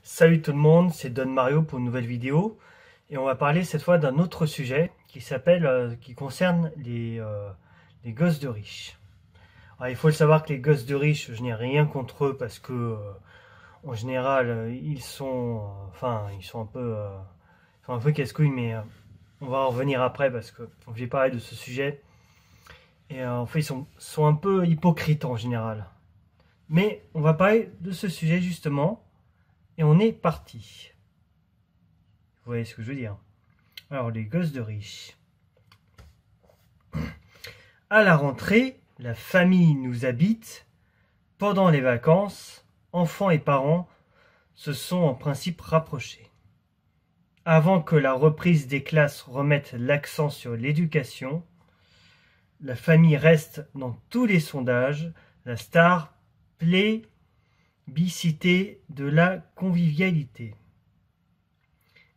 Salut tout le monde, c'est Don Mario pour une nouvelle vidéo et on va parler cette fois d'un autre sujet qui concerne les gosses de riches. Alors, il faut le savoir que les gosses de riches, je n'ai rien contre eux parce que en général ils sont un peu casse-couilles, mais on va en revenir après parce que je vais parler de ce sujet et en fait ils sont un peu hypocrites en général. Mais on va parler de ce sujet justement. Et on est parti. Vous voyez ce que je veux dire? Alors, les gosses de riches. À la rentrée, la famille nous habite. Pendant les vacances, enfants et parents se sont en principe rapprochés. Avant que la reprise des classes remette l'accent sur l'éducation, la famille reste dans tous les sondages la star plébiscitée de la convivialité.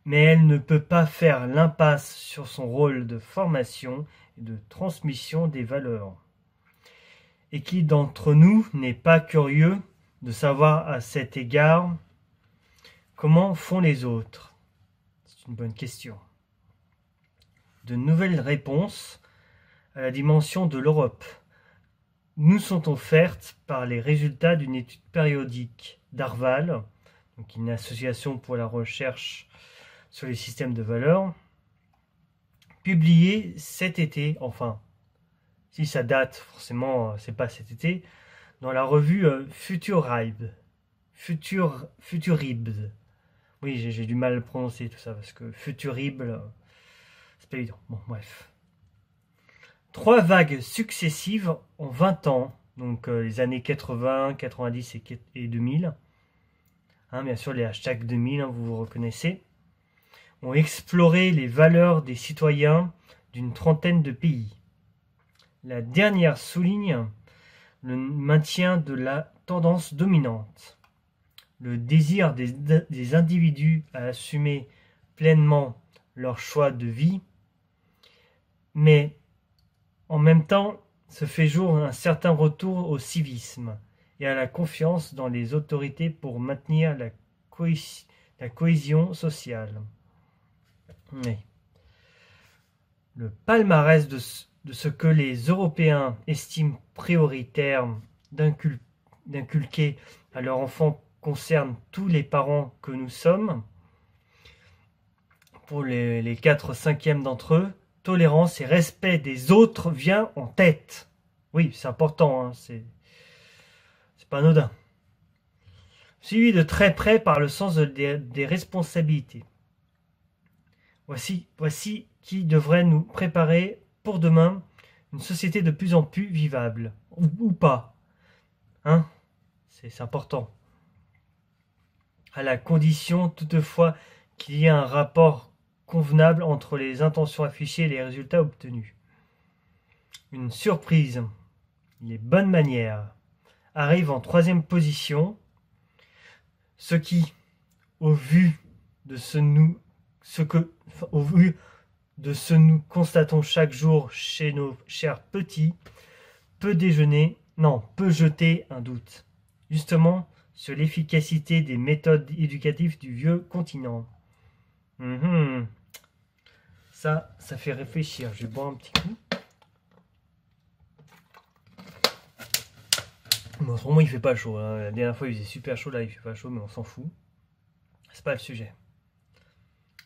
Mais elle ne peut pas faire l'impasse sur son rôle de formation et de transmission des valeurs. Et qui d'entre nous n'est pas curieux de savoir à cet égard comment font les autres? C'est une bonne question. De nouvelles réponses à la dimension de l'Europe nous sont offertes par les résultats d'une étude périodique d'Arval, donc une association pour la recherche sur les systèmes de valeurs, publié cet été, enfin, si ça date, forcément, c'est pas cet été, dans la revue Futuribs. Oui, j'ai du mal à prononcer tout ça, parce que Futuribs, c'est pas évident. Bon, bref. 3 vagues successives en 20 ans, donc les années 80, 90 et 2000. Hein, bien sûr, les hashtags 2000, hein, vous vous reconnaissez. Ont exploré les valeurs des citoyens d'une trentaine de pays. La dernière souligne le maintien de la tendance dominante, le désir des individus à assumer pleinement leur choix de vie, mais en même temps se fait jour un certain retour au civisme et à la confiance dans les autorités pour maintenir la cohésion sociale. Oui. Le palmarès de ce que les Européens estiment prioritaire d'inculquer à leurs enfants concerne tous les parents que nous sommes. Pour les 4/5 d'entre eux, tolérance et respect des autres vient en tête. Oui, c'est important, hein, c'est pas anodin. Suivi de très près par le sens des responsabilités. Voici qui devrait nous préparer pour demain une société de plus en plus vivable. Ou pas. Hein? C'est important. À la condition toutefois qu'il y ait un rapport convenable entre les intentions affichées et les résultats obtenus. Une surprise. Les bonnes manières arrivent en 3e position, ce qui, au vu de ce nous constatons chaque jour chez nos chers petits, peut jeter un doute, justement, sur l'efficacité des méthodes éducatives du vieux continent. Ça fait réfléchir. Je vais boire un petit coup. Bon, pour moi, il fait pas chaud. Hein. La dernière fois, il faisait super chaud. Là, il fait pas chaud, mais on s'en fout. C'est pas le sujet.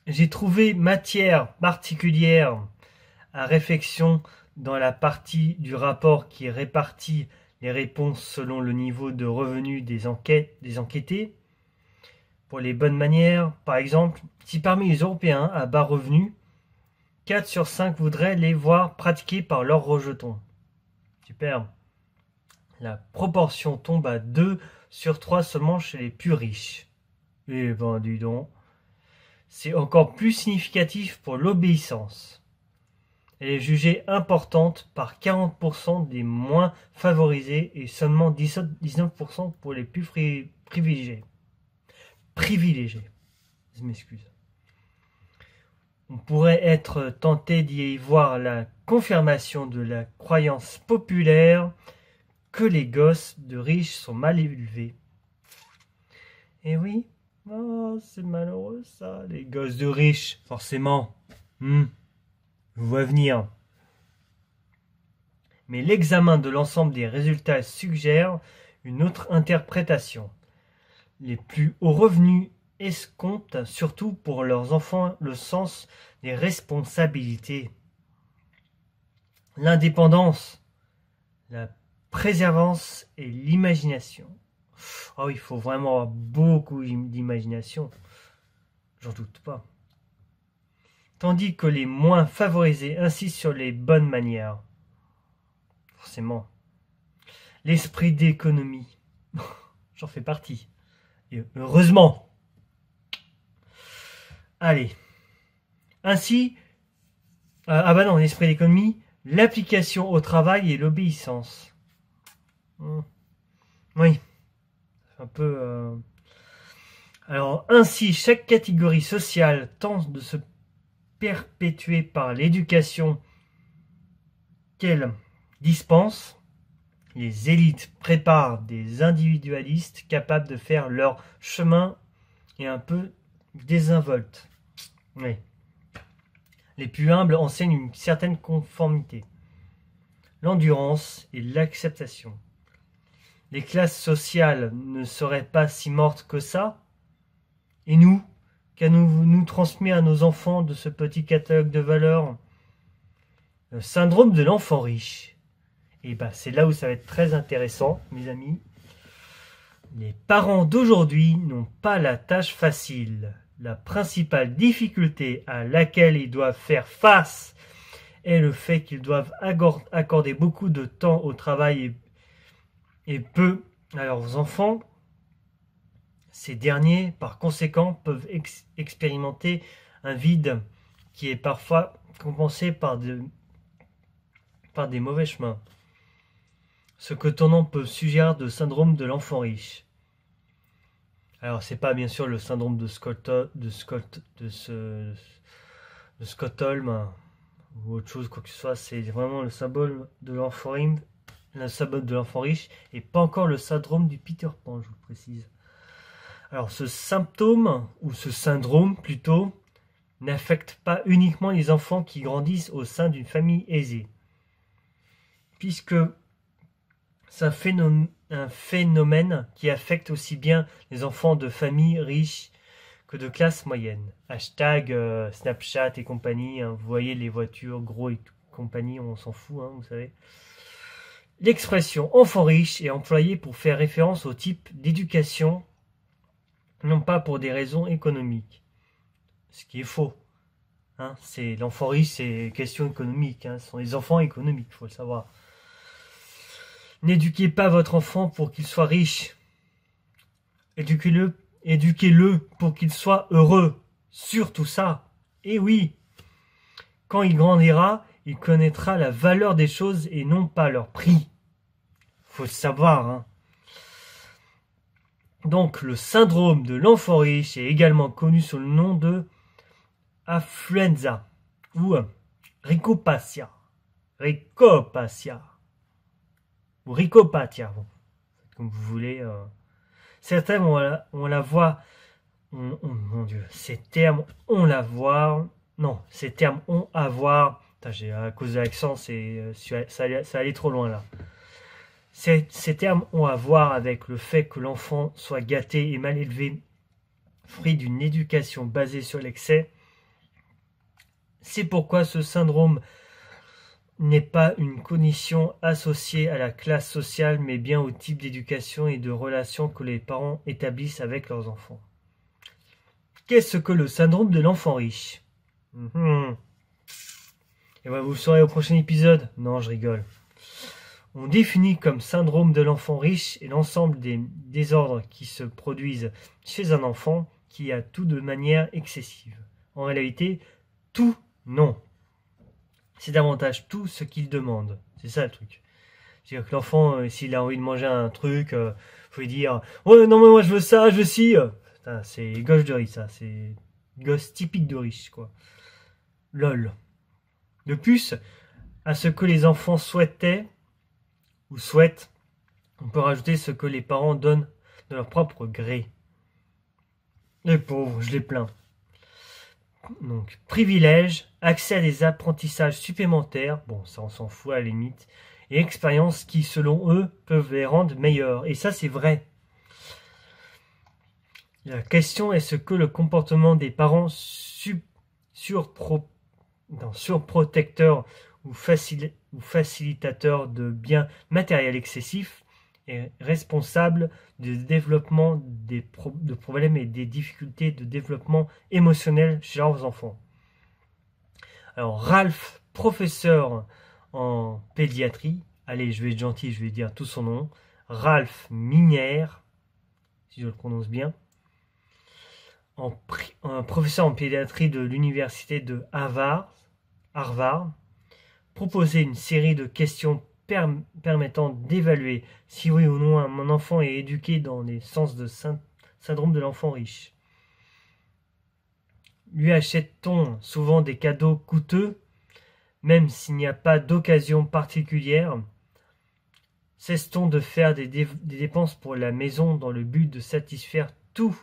J'ai trouvé matière particulière à réflexion dans la partie du rapport qui répartit les réponses selon le niveau de revenu des enquêtés. Pour les bonnes manières, par exemple, si parmi les Européens à bas revenus, 4 sur 5 voudraient les voir pratiqués par leurs rejetons. Super. La proportion tombe à 2 sur 3 seulement chez les plus riches. Eh ben, dis donc. C'est encore plus significatif pour l'obéissance. Elle est jugée importante par 40% des moins favorisés et seulement 19% pour les plus privilégiés. Je m'excuse. On pourrait être tenté d'y voir la confirmation de la croyance populaire que les gosses de riches sont mal élevés. Et oui, Oh, c'est malheureux ça, les gosses de riches, forcément. Je vois venir. Mais l'examen de l'ensemble des résultats suggère une autre interprétation. Les plus hauts revenus escomptent surtout pour leurs enfants le sens des responsabilités, l'indépendance, la préservance et l'imagination. Oh, il faut vraiment avoir beaucoup d'imagination, j'en doute pas. Tandis que les moins favorisés insistent sur les bonnes manières. Forcément. L'esprit d'économie. J'en fais partie. Et heureusement. Allez. Ainsi, l'esprit d'économie, l'application au travail et l'obéissance. Oui. Un peu... Alors, ainsi, chaque catégorie sociale tente de se perpétuer par l'éducation qu'elle dispense. Les élites préparent des individualistes capables de faire leur chemin et un peu désinvoltes. Oui. Les plus humbles enseignent une certaine conformité, l'endurance et l'acceptation. Les classes sociales ne seraient pas si mortes que ça. Et nous, qu'allons-nous transmettre à nos enfants de ce petit catalogue de valeurs? Le syndrome de l'enfant riche. Et c'est là où ça va être très intéressant, mes amis. Les parents d'aujourd'hui n'ont pas la tâche facile. La principale difficulté à laquelle ils doivent faire face est le fait qu'ils doivent accorder beaucoup de temps au travail et peu à leurs enfants. Ces derniers, par conséquent, peuvent expérimenter un vide qui est parfois compensé par des mauvais chemins. Ce que ton nom peut suggérer de syndrome de l'enfant riche. Alors, c'est pas bien sûr le syndrome de Stockholm ou autre chose, quoi que ce soit. C'est vraiment le symbole de l'enfant riche et pas encore le syndrome du Peter Pan, je vous précise. Alors, ce symptôme, ou ce syndrome plutôt, n'affecte pas uniquement les enfants qui grandissent au sein d'une famille aisée, puisque c'est un phénomène qui affecte aussi bien les enfants de familles riches que de classe moyenne. Hashtag Snapchat et compagnie, hein, vous voyez les voitures, gros et compagnie, on s'en fout, hein, vous savez. L'expression enfant riche est employée pour faire référence au type d'éducation, non pas pour des raisons économiques. Ce qui est faux. Hein, c'est l'enfant riche, c'est question économique. Hein, ce sont les enfants économiques, il faut le savoir. N'éduquez pas votre enfant pour qu'il soit riche. Éduquez-le pour qu'il soit heureux. Surtout ça. Et oui, quand il grandira, il connaîtra la valeur des choses et non pas leur prix. Faut le savoir. Hein. Donc, le syndrome de l'enfant riche est également connu sous le nom de affluenza ou ricopatia. Ou ricopatia, bon, comme vous voulez. Certains, on la voit. Mon Dieu, ces termes, on la voit. Non, ces termes ont à voir. À cause de l'accent, ça allait trop loin là. Ces termes ont à voir avec le fait que l'enfant soit gâté et mal élevé, fruit d'une éducation basée sur l'excès. C'est pourquoi ce syndrome n'est pas une condition associée à la classe sociale, mais bien au type d'éducation et de relations que les parents établissent avec leurs enfants. Qu'est-ce que le syndrome de l'enfant riche? Et vous le saurez au prochain épisode. Non, je rigole. On définit comme syndrome de l'enfant riche et l'ensemble des désordres qui se produisent chez un enfant qui a tout de manière excessive. En réalité, tout, non. C'est davantage tout ce qu'il demande. C'est ça le truc. C'est-à-dire que l'enfant, s'il a envie de manger un truc, faut lui dire « Oh non mais moi je veux ça, je veux ci !» C'est gosse de riche ça, c'est gosse typique de riche quoi. Lol. De plus, à ce que les enfants souhaitent, on peut rajouter ce que les parents donnent de leur propre gré. Les pauvres, je les plains. Donc, privilèges, accès à des apprentissages supplémentaires, bon, ça on s'en fout à la limite, et expériences qui, selon eux, peuvent les rendre meilleurs. Et ça, c'est vrai. La question est ce que le comportement des parents surprotecteurs ou facilitateurs de biens matériels excessifs est responsable du développement de problèmes et des difficultés de développement émotionnel chez leurs enfants. Alors Ralph, professeur en pédiatrie, allez, je vais être gentil, je vais dire tout son nom, Ralph Minière, si je le prononce bien, un professeur en pédiatrie de l'université de Harvard, proposait une série de questions permettant d'évaluer si oui ou non un enfant est éduqué dans les sens de syndrome de l'enfant riche. Lui achète-t-on souvent des cadeaux coûteux, même s'il n'y a pas d'occasion particulière? Cesse-t-on de faire des dépenses pour la maison dans le but de satisfaire tous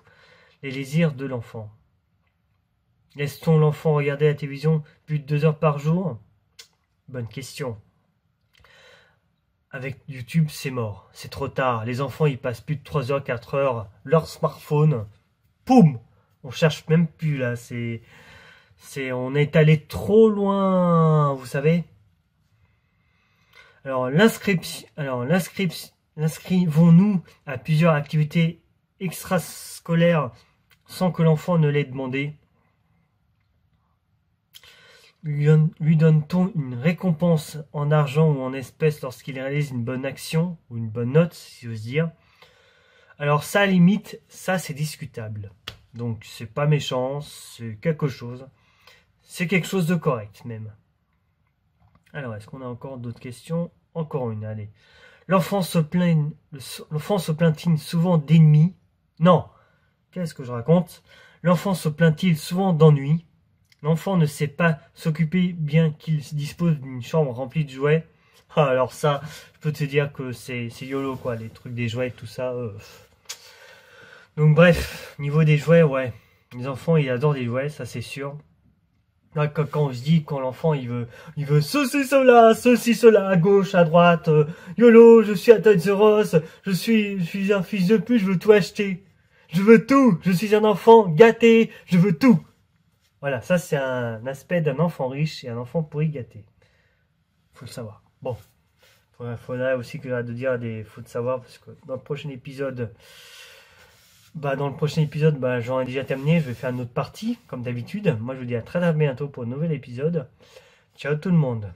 les désirs de l'enfant? Laisse-t-on l'enfant regarder la télévision plus de 2 heures par jour? Bonne question. Avec YouTube, c'est mort. C'est trop tard. Les enfants, ils passent plus de 3 heures, 4 heures. Leur smartphone, poum! On cherche même plus, là. On est allé trop loin, vous savez. Alors, l'inscrivons-nous à plusieurs activités extrascolaires sans que l'enfant ne l'ait demandé? Lui donne-t-on une récompense en argent ou en espèces lorsqu'il réalise une bonne action ou une bonne note, si j'ose dire? Alors ça, à la limite, ça c'est discutable. Donc c'est pas méchant, c'est quelque chose. C'est quelque chose de correct même. Alors, est-ce qu'on a encore d'autres questions? Encore une, allez. L'enfant se plaint-il souvent d'ennuis? Non. Qu'est-ce que je raconte? L'enfant se plaint-il souvent d'ennui? L'enfant ne sait pas s'occuper bien qu'il dispose d'une chambre remplie de jouets. Ah, alors ça, je peux te dire que c'est YOLO, quoi, les trucs des jouets, tout ça. Donc bref, niveau des jouets, ouais. Les enfants, ils adorent les jouets, ça c'est sûr. Là, quand on se dit, quand l'enfant, il veut ceci, cela, à gauche, à droite, YOLO, je suis à Toys R Us, je suis un fils de pute, je veux tout acheter. Je veux tout, je suis un enfant gâté, je veux tout. Voilà, ça c'est un aspect d'un enfant riche et un enfant pourri gâté. Faut le savoir. Bon, faudrait aussi que j'arrête de dire faut le savoir parce que dans le prochain épisode, j'en ai déjà terminé. Je vais faire une autre partie comme d'habitude. Moi, je vous dis à très bientôt pour un nouvel épisode. Ciao tout le monde.